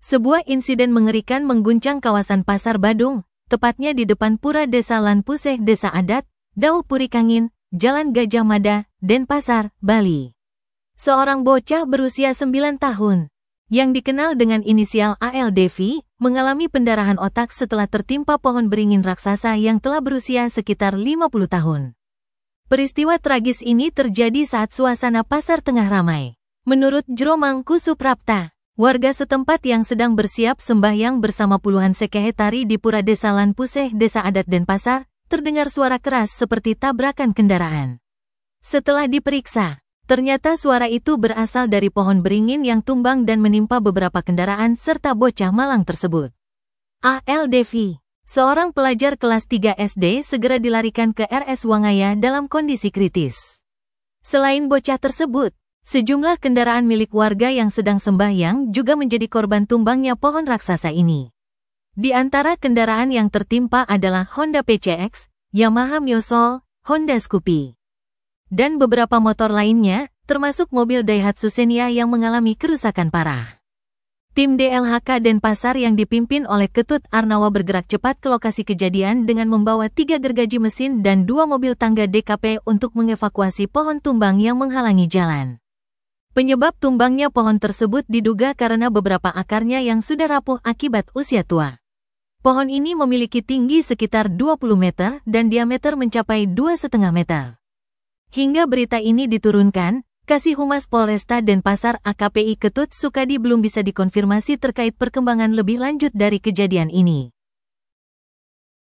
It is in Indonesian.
Sebuah insiden mengerikan mengguncang kawasan Pasar Badung, tepatnya di depan Pura Desa Lanpuseh Desa Adat, Dau Purikangin, Jalan Gajah Mada, Denpasar, Bali. Seorang bocah berusia 9 tahun, yang dikenal dengan inisial ALDV, mengalami pendarahan otak setelah tertimpa pohon beringin raksasa yang telah berusia sekitar 50 tahun. Peristiwa tragis ini terjadi saat suasana pasar tengah ramai. Menurut Jromangku Suprapta, warga setempat yang sedang bersiap sembahyang bersama puluhan sekehe tari di Pura Desa Lanpuseh Desa Adat Denpasar, terdengar suara keras seperti tabrakan kendaraan. Setelah diperiksa, ternyata suara itu berasal dari pohon beringin yang tumbang dan menimpa beberapa kendaraan serta bocah malang tersebut. ALDV, seorang pelajar kelas 3 SD, segera dilarikan ke RS Wangaya dalam kondisi kritis. Selain bocah tersebut, sejumlah kendaraan milik warga yang sedang sembahyang juga menjadi korban tumbangnya pohon raksasa ini. Di antara kendaraan yang tertimpa adalah Honda PCX, Yamaha Myosol, Honda Scoopy, dan beberapa motor lainnya, termasuk mobil Daihatsu Xenia yang mengalami kerusakan parah. Tim DLHK Denpasar yang dipimpin oleh Ketut Arnawa bergerak cepat ke lokasi kejadian dengan membawa 3 gergaji mesin dan 2 mobil tangga DKP untuk mengevakuasi pohon tumbang yang menghalangi jalan. Penyebab tumbangnya pohon tersebut diduga karena beberapa akarnya yang sudah rapuh akibat usia tua. Pohon ini memiliki tinggi sekitar 20 meter dan diameter mencapai 2,5 meter. Hingga berita ini diturunkan, Kasih Humas Polresta Denpasar AKPI Ketut Sukadi belum bisa dikonfirmasi terkait perkembangan lebih lanjut dari kejadian ini.